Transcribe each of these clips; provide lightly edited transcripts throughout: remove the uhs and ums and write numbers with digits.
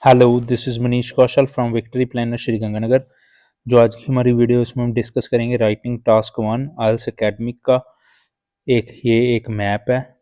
Hello, this is Manish Kaushal from Victory Planner Sriganganagar. जो आज की हमारी वीडियो इसमें हम डिस्कस करेंगे राइटिंग टास्क 1 आइल्स एकेडमिक का एक मैप है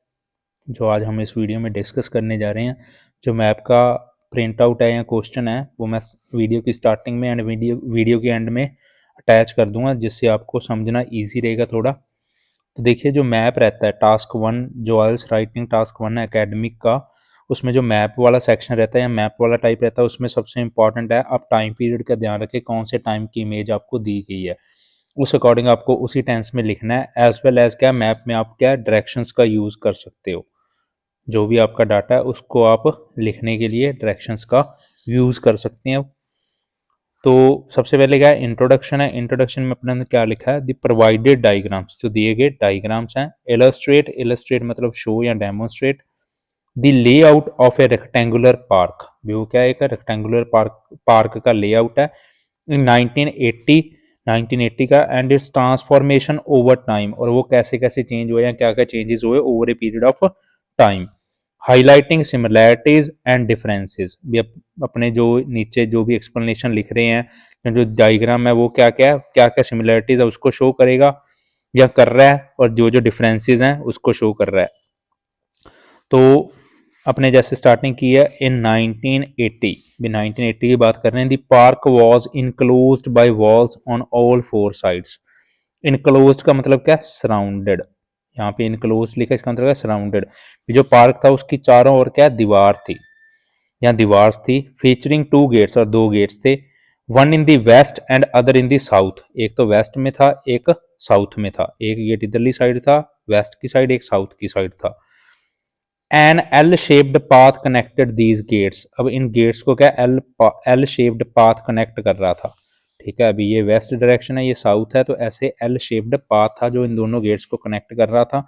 जो आज हम इस वीडियो में डिस्कस करने जा रहे हैं। जो मैप का प्रिंट आउट है या क्वेश्चन है वो मैं वीडियो की स्टार्टिंग में एंड वीडियो के एंड में अटैच कर दूंगा, जिससे आपको समझना ईजी रहेगा थोड़ा। तो देखिए, जो मैप रहता है टास्क 1, जो आइल्स राइटिंग टास्क 1 है एकेडमिक का, उसमें जो मैप वाला सेक्शन रहता है या मैप वाला टाइप रहता है, उसमें सबसे इंपॉर्टेंट है आप टाइम पीरियड का ध्यान रखें, कौन से टाइम की इमेज आपको दी गई है उस अकॉर्डिंग आपको उसी टेंस में लिखना है। एज वेल एज क्या मैप में आप क्या डायरेक्शंस का यूज़ कर सकते हो। जो भी आपका डाटा है उसको आप लिखने के लिए डायरेक्शंस का यूज़ कर सकते हैं। तो सबसे पहले क्या है, इंट्रोडक्शन है। इंट्रोडक्शन में अपने ने क्या लिखा है, द प्रोवाइडेड डायग्राम्स, जो दिए गए डायग्राम्स हैं। इलस्ट्रेट, इलस्ट्रेट मतलब शो या demonstrate the layout of A rectangular park. वो क्या है, एक रेक्टेंगुलर पार्क का लेआउट है इन 1980 का, and it's transformation over time, और वो कैसे कैसे चेंज हुए या क्या क्या चेंजेस हुए over a period of time. Highlighting similarities and differences भी अपने जो नीचे जो भी एक्सप्लेनेशन लिख रहे हैं, जो डायग्राम है वो क्या क्या सिमिलैरिटीज है उसको शो करेगा या कर रहा है, और जो जो डिफरेंसेस हैं उसको शो कर रहा है। तो अपने जैसे स्टार्टिंग की है इन 1980, भी 1980 की बात कर रहे हैं। The park was enclosed by walls on all four sides. Enclosed का मतलब क्या, सराउंडेड। यहाँ पे इनक्लोज लिखा, इसका मतलब सराउंडेड। जो पार्क था उसकी चारों ओर क्या दीवार थी, यहाँ दीवार थी। फीचरिंग टू गेट्स, और दो गेट्स थे। One in the west and other in the south, एक तो वेस्ट में था एक साउथ में था। एक गेट इधरली साइड था वेस्ट की साइड, एक साउथ की साइड था। An L shaped path connected these gates. अब इन गेट्स को क्या एल शेप्ड पाथ कनेक्ट कर रहा था। ठीक है, अभी ये वेस्ट डायरेक्शन है, ये साउथ है, तो ऐसे एल शेप्ड पाथ था जो इन दोनों गेट्स को कनेक्ट कर रहा था।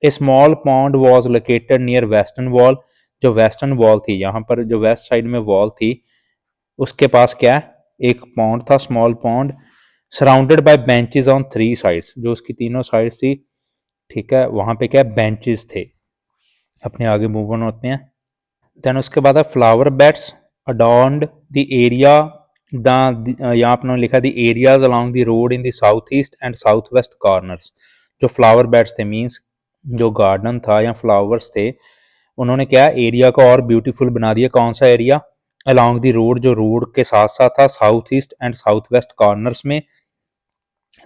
A small pond was located near western wall. जो वेस्टर्न वॉल थी, यहाँ पर जो वेस्ट साइड में वॉल थी उसके पास क्या एक पॉन्ड था, small pond. Surrounded by benches on three sides, जो उसकी तीनों साइड्स थी। ठीक है, वहां पे क्या बेंचेस थे। अपने आगे मूव ऑन होते हैं। देन उसके बाद है flower beds adorned the area the, यहाँ अपने लिखा the areas along the road in the south east and south west corners. जो फ्लावर बेड्स थे मीन्स जो गार्डन था या फ्लावर्स थे, उन्होंने क्या एरिया को और ब्यूटीफुल बना दिया। कौन सा एरिया, अलोंग द रोड, जो रोड के साथ साथ था, south east and south west corners में।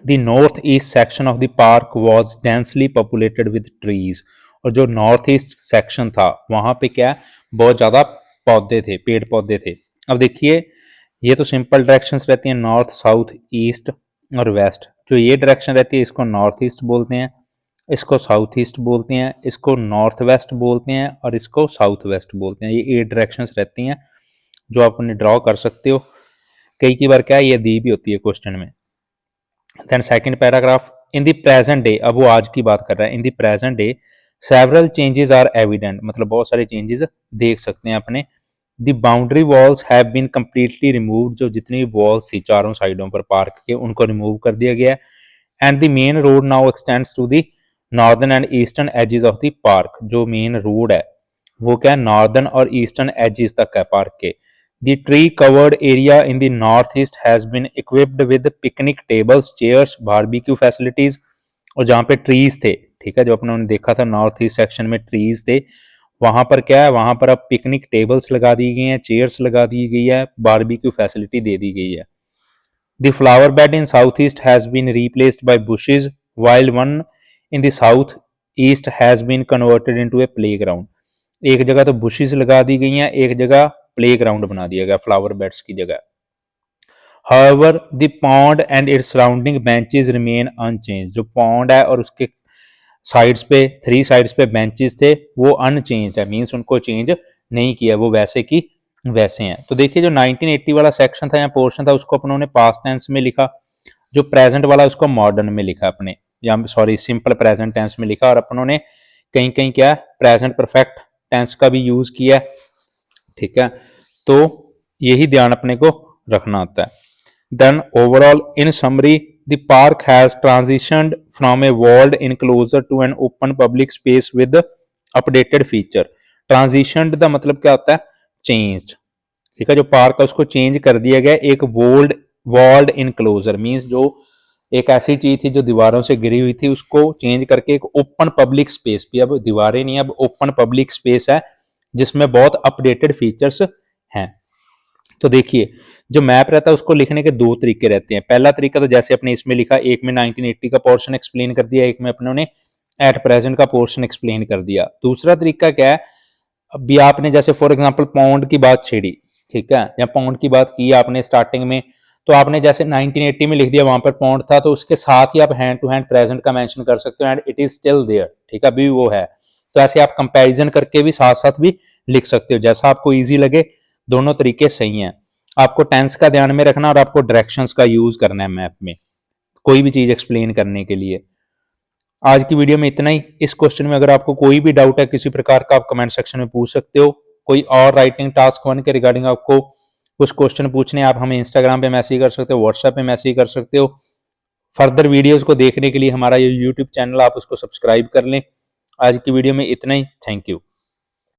The north east section of the park was densely populated with trees. और जो नॉर्थ ईस्ट सेक्शन था वहां पे क्या बहुत ज्यादा पौधे थे, पेड़ पौधे थे। अब देखिए, ये तो सिंपल डायरेक्शंस रहती हैं, नॉर्थ साउथ ईस्ट और वेस्ट। जो ये डायरेक्शन रहती है इसको नॉर्थ ईस्ट बोलते हैं, इसको साउथ ईस्ट बोलते हैं, इसको नॉर्थ वेस्ट बोलते हैं, और इसको साउथ वेस्ट बोलते हैं। ये 8 डायरेक्शंस रहती हैं जो आप अपने ड्रॉ कर सकते हो। कई बार क्या है ये दी भी होती है क्वेश्चन में। Then second paragraph, in the present day, अब वो आज की बात कर रहा है। In the present day several changes are evident, मतलब बहुत सारे चेंजेस देख सकते हैं अपने। The boundary walls have been completely removed, जो जितनी भी वॉल्स थी चारों साइडों पर पार्क के उनको रिमूव कर दिया गया है। And the main road now extends to the northern and eastern edges of the park. जो मेन रोड है वो क्या नॉर्दर्न और ईस्टर्न एजेस तक है पार्क के। The tree covered area in the northeast has been equipped with picnic tables, chairs, barbecue facilities। और जहाँ पे ट्रीज थे, ठीक है, जो अपने देखा था नॉर्थ ईस्ट सेक्शन में ट्रीज थे, वहां पर क्या है, वहां पर अब पिकनिक टेबल्स लगा दी गई हैं, चेयर्स लगा दी गई है, बारबेक्यू फैसिलिटी दे दी गई है। The flower bed in south east has been replaced by bushes, while one in the south east has been converted into a playground. एक जगह तो बुशेज लगा दी गई हैं, एक जगह प्ले ग्राउंड बना दिया गया फ्लावर बेड्स की जगह। However, the pond and its surrounding benches remain unchanged। जो पॉन्ड है और उसके साइड्स पे, थ्री साइड्स पे बेंचेस थे वो अनचेंज है, मीन्स उनको चेंज नहीं किया, वो वैसे की वैसे हैं। तो देखिए, जो 1980 वाला सेक्शन था या पोर्शन था उसको अपनों ने पास्ट टेंस में लिखा, जो प्रेजेंट वाला उसको मॉडर्न में लिखा अपने, या सॉरी सिंपल प्रेजेंट टेंस में लिखा, और अपनों ने कहीं कहीं क्या प्रेजेंट परफेक्ट टेंस का भी यूज किया। ठीक है, तो यही ध्यान अपने को रखना होता है। Then overall in summary, the park has transitioned from a walled enclosure to an open public space with updated feature. Transitioned का मतलब क्या होता है, चेंज्ड। ठीक है। जो पार्क है उसको चेंज कर दिया गया एक वॉल्ड इनक्लोजर, मीन्स जो एक ऐसी चीज थी जो दीवारों से गिरी हुई थी उसको चेंज करके एक ओपन पब्लिक स्पेस भी, अब दीवारें नहीं, अब ओपन पब्लिक स्पेस है जिसमें बहुत अपडेटेड फीचर्स हैं। तो देखिए जो मैप रहता है उसको लिखने के दो तरीके रहते हैं। पहला तरीका तो जैसे अपने इसमें लिखा, एक में 1980 का पोर्शन एक्सप्लेन कर दिया, एक में अपने ने एट प्रेजेंट का पोर्शन एक्सप्लेन कर दिया। दूसरा तरीका क्या है, अभी आपने जैसे फॉर एग्जांपल पाउंड की बात छेड़ी, ठीक है, या पाउंड की बात की आपने स्टार्टिंग में, तो आपने जैसे 1980 में लिख दिया वहां पर पाउंड था, तो उसके साथ ही आप हैंड टू हैंड प्रेजेंट का मेंशन कर सकते हो and it is still there, ठीक है, अभी वो है। तो ऐसे आप कंपैरिजन करके भी साथ साथ भी लिख सकते हो, जैसा आपको ईजी लगे, दोनों तरीके सही हैं। आपको टेंस का ध्यान में रखना और आपको डायरेक्शंस का यूज करना है मैप में कोई भी चीज एक्सप्लेन करने के लिए। आज की वीडियो में इतना ही। इस क्वेश्चन में अगर आपको कोई भी डाउट है किसी प्रकार का, आप कमेंट सेक्शन में पूछ सकते हो। कोई और राइटिंग टास्क 1 के रिगार्डिंग आपको कुछ क्वेश्चन पूछने, आप हमें इंस्टाग्राम पे मैसेज कर सकते हो, व्हाट्सएप पे मैसेज कर सकते हो। फर्दर वीडियोस को देखने के लिए हमारा ये यूट्यूब चैनल आप उसको सब्सक्राइब कर लें। आज की वीडियो में इतना ही। Thank you.